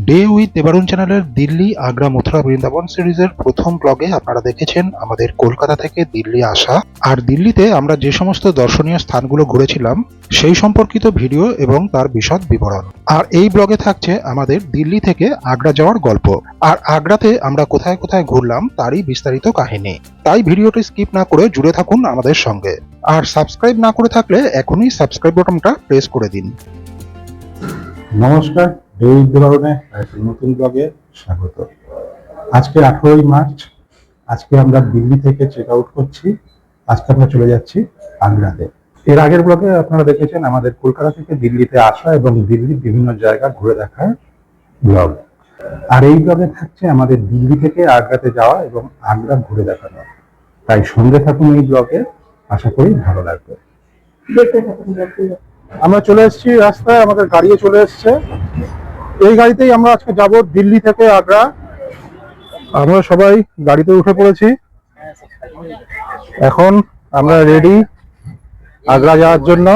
Day with দেবারুণ চ্যানেলের দিল্লি, আগ্রা, মথুরা, বৃন্দাবন সিরিজের প্রথম ব্লগে আপনারা দেখেছেন আমাদের কলকাতা থেকে দিল্লি আসা আর দিল্লিতে আমরা যে সমস্ত দর্শনীয় স্থানগুলো ঘুরেছিলাম সেই সম্পর্কিত ভিডিও এবং তার বিশদ বিবরণ। আর এই ব্লগে থাকছে আমাদের দিল্লি থেকে আগ্রা যাওয়ার গল্প আর আগ্রাতে আমরা কোথায় কোথায় ঘুরলাম তারই বিস্তারিত কাহিনী। তাই ভিডিওটি স্কিপ না করে জুড়ে থাকুন আমাদের সঙ্গে। আর সাবস্ক্রাইব না করে থাকলে এখনই সাবস্ক্রাইব বাটনটা প্রেস করে দিন। নমস্কার, ডেভিড দেবারুণে একটি নতুন ব্লগে স্বাগত। আজকে 18ই মার্চ। আজকে আমরা দিল্লি থেকে চেক আউট করছি। আজকে আমরা চলে যাচ্ছি আগ্রাতে। এর আগের ব্লগে আপনারা দেখেছেন আমাদের কলকাতা থেকে দিল্লিতে আসা এবং দিল্লির বিভিন্ন জায়গা ঘুরে দেখার ব্লগ। আর এই ব্লগে থাকছে আমাদের দিল্লি থেকে আগ্রাতে যাওয়া এবং আগ্রা ঘুরে দেখানো। তাই সঙ্গে থাকুন এই ব্লগে, আশা করি ভালো লাগবে। আমরা চলে এসেছি রাস্তায়, আমাদের গাড়িও চলে এসছে। এই গাড়িতেই আমরা আজকে যাব দিল্লি থেকে আগ্রা। আমরা সবাই গাড়িতে উঠে পড়েছি, এখন আমরা রেডি আগ্রা যাওয়ার জন্য।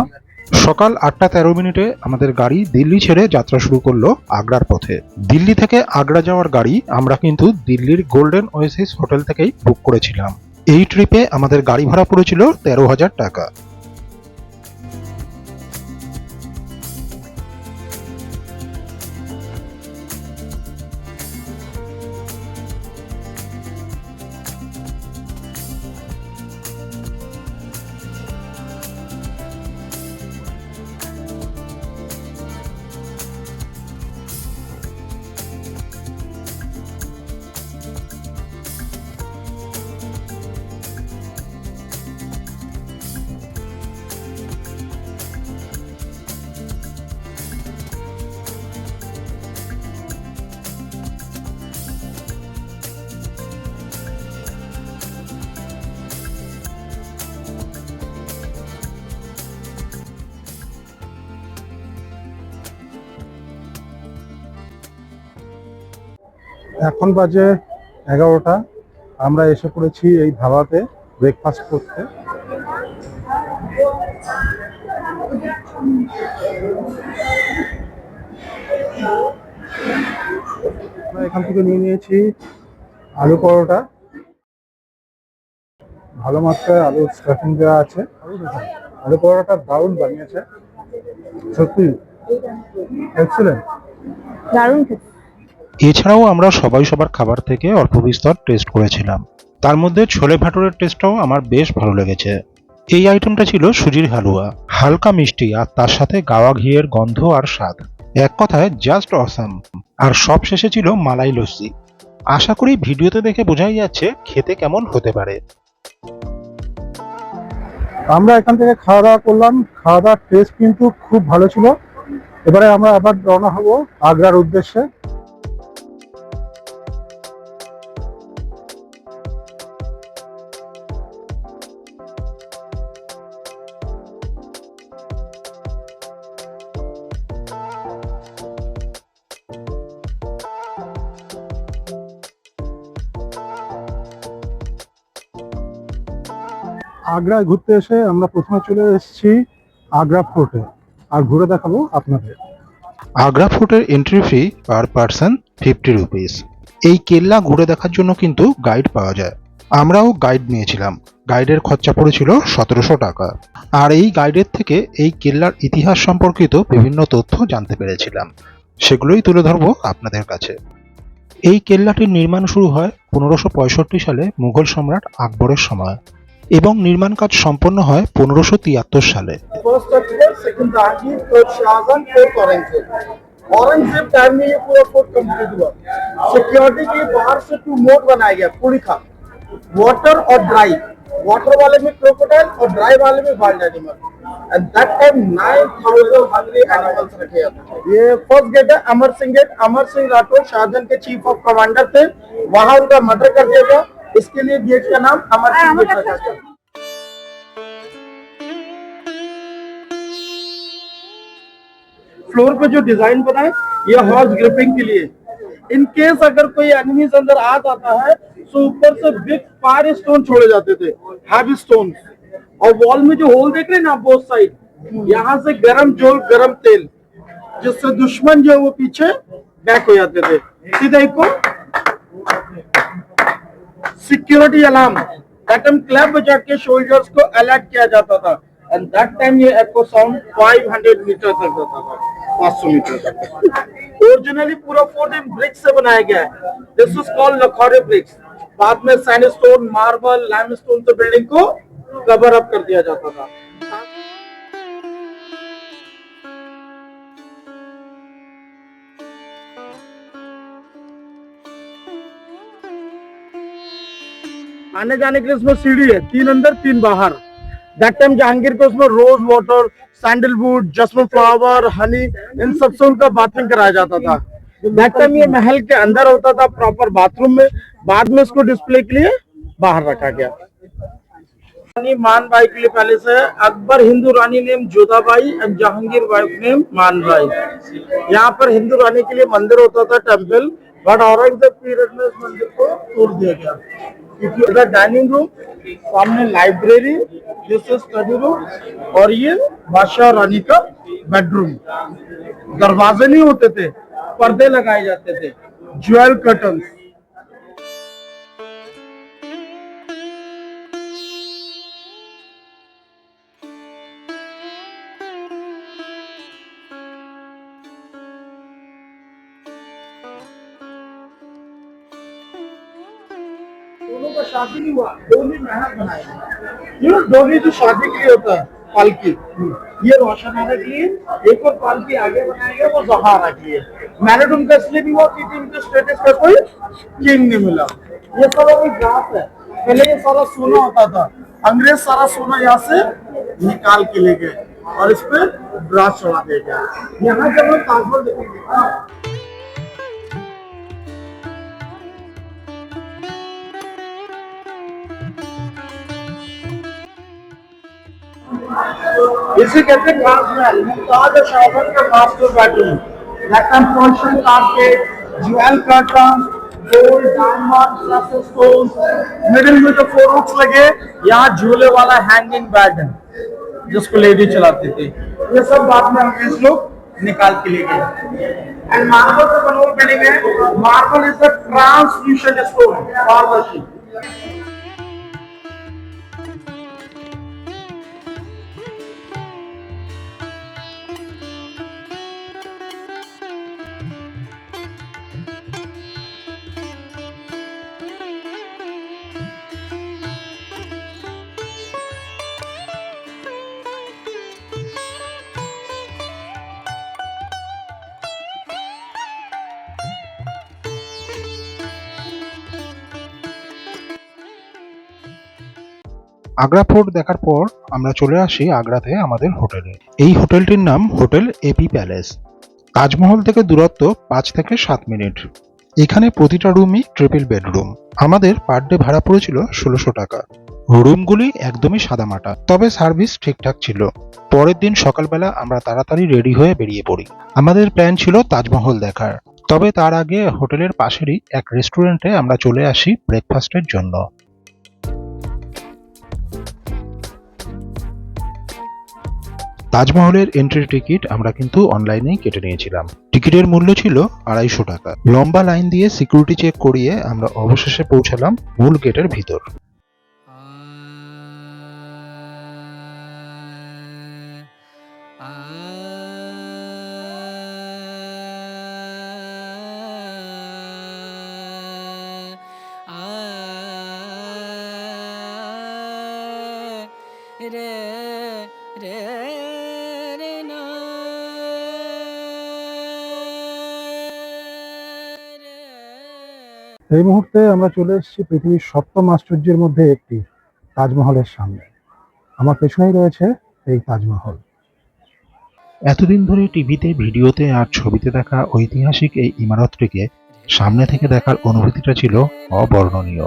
সকাল 8:13 আমাদের গাড়ি দিল্লি ছেড়ে যাত্রা শুরু করলো আগ্রার পথে। দিল্লি থেকে আগ্রা যাওয়ার গাড়ি আমরা কিন্তু দিল্লির গোল্ডেন ওয়েসিস হোটেল থেকেই বুক করেছিলাম। এই ট্রিপে আমাদের গাড়ি ভাড়া পড়েছিল 13,000 টাকা। এখন বাজে 11টা। আমরা এসে পড়েছি এই ধাবাতে ব্রেকফাস্ট করতে। আমরা এখান থেকে নিয়ে নিয়েছি আলু পরোটা, ভালো মাত্রায় আলু স্টাফিং দেওয়া আছে। আলু পরোটা দারুণ বানিয়েছে, সত্যি এক্সেলেন্ট, দারুণ। এছাড়াও আমরা সবাই সবার খাবার থেকে অল্প বিস্তর টেস্ট করেছিলাম। তার মধ্যে ছোলে ভাটুরের টেস্টটাও আমার বেশ ভালো লেগেছে। এই আইটেমটা ছিল সুজির হালুয়া, হালকা মিষ্টি আর তার সাথে গাওয়া ঘিয়ের গন্ধ আর স্বাদ, এক কথায় জাস্ট অসাম। আর সব শেষে ছিল মালাই লস্যি। আশা করি ভিডিওতে দেখে বোঝাই যাচ্ছে খেতে কেমন হতে পারে। আমরা এখান থেকে খাওয়া দাওয়া করলাম। খাওয়া দাওয়ার টেস্ট কিন্তু খুব ভালো ছিল। এবারে আমরা আবার রওনা হব আগ্রার উদ্দেশ্যে। আগ্রায় ঘুরতে এসে আমরা প্রথমে চলে এসেছি আগ্রা ফোর্টে, আর ঘুরে দেখাবো আপনাদের। আগ্রা ফোর্টের entry fee per person 50 rupees. এই কেল্লা ঘুরে দেখার জন্য কিন্তু গাইড পাওয়া যায়। আমরাও গাইড নিয়েছিলাম। গাইডের খরচা পড়েছিল 1700 টাকা। আর এই গাইডের থেকে এই কেল্লার ইতিহাস সম্পর্কিত বিভিন্ন তথ্য জানতে পেরেছিলাম, সেগুলোই তুলে ধরবো আপনাদের কাছে। এই কেল্লাটির নির্মাণ শুরু হয় 1565 সালে মুঘল সম্রাট আকবরের সময় এবং নির্মাণ কাজ সম্পন্ন হয় 1573 সালে। First Akbar, second Jahangir, third Shahjahan, fourth Aurangzeb. Aurangzeb time में ये पूरा फोर्ट कंप्लीट हुआ। सिक्योरिटी के लिए बाहर से 2 मोड बनाया गया, पुलिखा, वाटर और ड्राई। वाटर वाले में क्रोकोडाइल और ड्राई वाले में wild animal. At that time 9000 hungry animals रखे जाते थे। ये फर्स्ट गेट है अमर सिंह गेट। अमर सिंह राठौर शाहजहां के चीफ ऑफ कमांडर थे, वहां उनका मर्डर कर दिया गया, इसके लिए गेट का नाम अमर सिंह गेट रखा गया। फ्लोर पे जो डिजाइन बना है ये हॉर्स ग्रिपिंग के लिए। इन केस अगर कोई एनिमीज अंदर आ जाता है तो ऊपर से बिग फायर स्टोन छोड़े जाते थे, हैवी स्टोन। और वॉल में जो होल देख रहे हैं ना बोथ साइड, यहाँ से गरम जोल गरम तेल, जिससे दुश्मन जो है वो पीछे बैक हो जाते थे। सीधा echo security alarm, that time clap बजा के सोल्जर्स को अलर्ट किया जाता था। एंड दैट टाइम ये एको साउंड 500 मीटर तक जाता था, 500 मीटर तक। ओरिजिनली पूरा फोर्ट इन ब्रिक्स से बनाया गया है। This was called Lakhori bricks. बाद में सैंडस्टोन, मार्बल, लाइमस्टोन से बिल्डिंग को कवर अप कर दिया जाता था। आने जाने के लिए उसमें सीढ़ी है, 3 अंदर 3 बाहर। दैट टाइम जहांगीर को उसमें रोज वाटर, सैंडलवुड, जस्मिन फ्लावर, हनी, इन सबसे उनका बाथिंग कराया जाता था। दैट टाइम ये महल के अंदर होता था प्रॉपर बाथरूम में, बाद में इसको डिस्प्ले के लिए बाहर रखा गया। रानी मानबाई के लिए पैलेस है। Akbar Hindu rani name Jodhabai and Jahangir wife name Manbai. यहाँ पर हिंदू रानी के लिए मंदिर होता था, टेम्पल, बट औरंगजेब पीरियड में इस मंदिर को तोड़ दिया गया। क्योंकि डाइनिंग रूम, सामने library, this is study room, और ये बादशाह रानी का बेडरूम। दरवाजे नहीं होते थे, पर्दे लगाए जाते थे, ज्वेल कर्टन। दोनों का शादी नहीं हुआ, डोली महल बनाया। ये डोली जो शादी के लिए होता है, पालकी, ये रोशनारा के लिए। एक और पालकी आगे बनाया गया, वो ज़हारा के लिए। मैरिड उनका इसलिए भी हुआ क्योंकि उनके स्टेटस का कोई किंग नहीं मिला। ये सब अभी ग्रास है, पहले ये सारा सोना होता था। अंग्रेज सारा सोना यहाँ से निकाल के ले गए और इस पे ग्रास चढ़ा दिया गया। यहाँ जब हम ताजमहल देखेंगे, इसे कहते हैं खास महल। मुमताज और शाहजहां का मास्टर बेडरूम, लैटम portion carpet, jewel curtain, gold, diamond, precious stones, middle में जो 4 हुक्स लगे, यहाँ झूले वाला हैंगिंग बेड जिसको लेडी चलाती थी। ये सब बाद में अंग्रेज लोग निकाल के ले गए। एंड मार्बल से बनी हुई बिल्डिंग है। Marble is a translucent stone, पारदर्शी। আগ্রা ফোর্ট দেখার পর আমরা চলে আসি আগ্রাতে আমাদের হোটেলে। এই হোটেলটির নাম হোটেল এপি প্যালেস। তাজমহল থেকে দূরত্ব 5 থেকে 7 মিনিট। এখানে প্রতিটা রুমই ট্রিপল বেডরুম। আমাদের পার ডে ভাড়া পড়েছিল 1600 টাকা। রুমগুলি একদমই সাদামাটা, তবে সার্ভিস ঠিকঠাক ছিল। পরের দিন সকালবেলা আমরা তাড়াতাড়ি রেডি হয়ে বেরিয়ে পড়ি। আমাদের প্ল্যান ছিল তাজমহল দেখার, তবে তার আগে হোটেলের পাশেরই এক রেস্টুরেন্টে আমরা চলে আসি ব্রেকফাস্টের জন্য। তাজমহলের এন্ট্রি টিকিট আমরা কিন্তু অনলাইনেই কেটে নিয়েছিলাম। টিকিটের মূল্য ছিল 250 টাকা। লম্বা লাইন দিয়ে সিকিউরিটি চেক করিয়ে আমরা অবশেষে পৌঁছালাম মূল গেটের ভিতর। এই মুহূর্তে আমরা চলে এসেছি পৃথিবীর 7ম আশ্চর্যের মধ্যে একটি তাজমহলের সামনে। আমার পেছনেই রয়েছে এই তাজমহল। এতদিন ধরে টিভিতে, ভিডিওতে আর ছবিতে দেখা ঐতিহাসিক এই ইমারতটিকে সামনে থেকে দেখার অনুভূতিটা ছিল অবর্ণনীয়।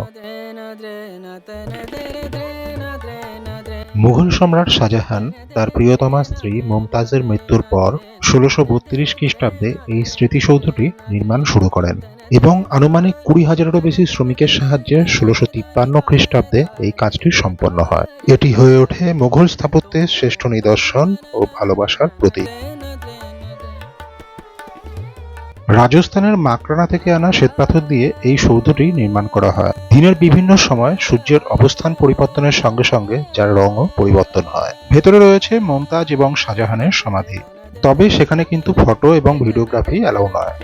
মুঘল সম্রাট শাহজাহান তার প্রিয়তমা স্ত্রী মুমতাজের মৃত্যুর পর 1632 খ্রিস্টাব্দে এই স্মৃতিসৌধটি নির্মাণ শুরু করেন এবং আনুমানিক 20,000-এরও বেশি শ্রমিকের সাহায্যে 1653 খ্রিস্টাব্দে এই কাজটি সম্পন্ন হয়। এটি হয়ে ওঠে মুঘল স্থাপত্যের শ্রেষ্ঠ নিদর্শন ও ভালোবাসার প্রতীক। রাজস্থানের মাকরানা থেকে আনা শ্বেতপাথর দিয়ে এই সৌধটি নির্মাণ করা হয়। দিনের বিভিন্ন সময় সূর্যের অবস্থান পরিবর্তনের সঙ্গে সঙ্গে যার রঙও পরিবর্তন হয়। ভেতরে রয়েছে মমতাজ এবং শাহজাহানের সমাধি, তবে সেখানে কিন্তু ফটো এবং ভিডিওগ্রাফি অ্যালাউ নয়।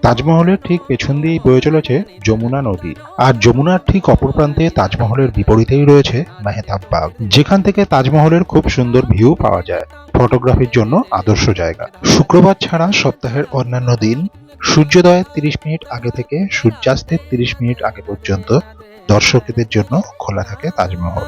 তাজমহলের ঠিক পেছন দিয়েই বয়ে চলেছে যমুনা নদী, আর যমুনার ঠিক অপর প্রান্তে তাজমহলের বিপরীতেই রয়েছে মেহতাব বাগ, যেখান থেকে তাজমহলের খুব সুন্দর ভিউ পাওয়া যায়। ফটোগ্রাফির জন্য আদর্শ জায়গা। শুক্রবার ছাড়া সপ্তাহের অন্যান্য দিন সূর্যোদয়ের 30 মিনিট আগে থেকে সূর্যাস্তের 30 মিনিট আগে পর্যন্ত দর্শকদের জন্য খোলা থাকে তাজমহল।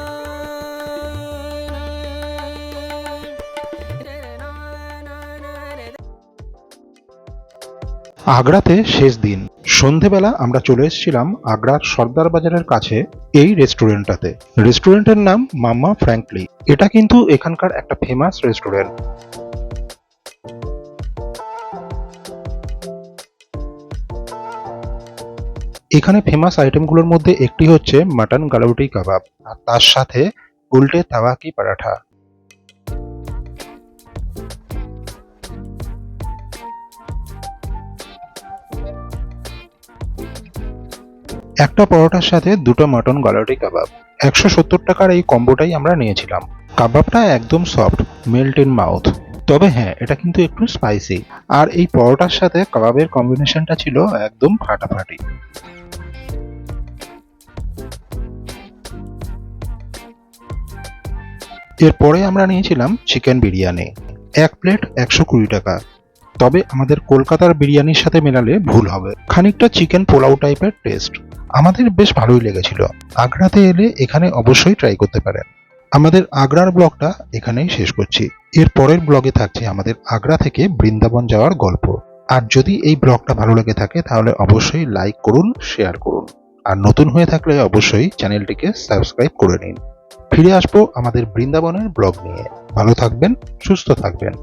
আগ্রাতে শেষ দিন সন্ধেবেলা আমরা চলে এসেছিলাম আগ্রার সর্দার বাজারের কাছে এই রেস্টুরেন্টটাতে। রেস্টুরেন্টের নাম মাম্মা ফ্র্যাঙ্কলি। এটা কিন্তু এখানকার একটা ফেমাস রেস্টুরেন্ট। এখানে ফেমাস আইটেমগুলোর মধ্যে একটি হচ্ছে মাটন গালাউটি কাবাব, আর তার সাথে উল্টে তাওয়া কি পরাঠা। একটা পরোটার সাথে দুটো মাটন গালাউটি কাবাব। 170 টাকার এই কম্বোটাই আমরা নিয়েছিলাম। কাবাবটা একদম সফট, মেল্ট ইন মাউথ। তবে হ্যাঁ, এটা কিন্তু একটু স্পাইসি। আর এই পরোটার সাথে কাবাবের কম্বিনেশনটা ছিল একদম ফাটাফাটি। এরপরে আমরা নিয়েছিলাম চিকেন বিরিয়ানি। এক প্লেট 120 টাকা। তবে আমাদের কলকাতার বিরিয়ানির সাথে মেলালে ভুল হবে, খানিকটা চিকেন পোলাও টাইপের টেস্ট। আমাদের বেশ ভালোই লেগেছিল। আগ্রাতে এলে এখানে অবশ্যই ট্রাই করতে পারেন। আমাদের আগ্রার ব্লগটা এখানেই শেষ করছি। এর পরের ব্লগে থাকছে আমাদের আগ্রা থেকে বৃন্দাবন যাওয়ার গল্প। আর যদি এই ব্লগটা ভালো লেগে থাকে তাহলে অবশ্যই লাইক করুন, শেয়ার করুন, আর নতুন হয়ে থাকলে অবশ্যই চ্যানেলটিকে সাবস্ক্রাইব করে নিন। ফিরে আসবো আমাদের বৃন্দাবনের ব্লগ নিয়ে। ভালো থাকবেন, সুস্থ থাকবেন।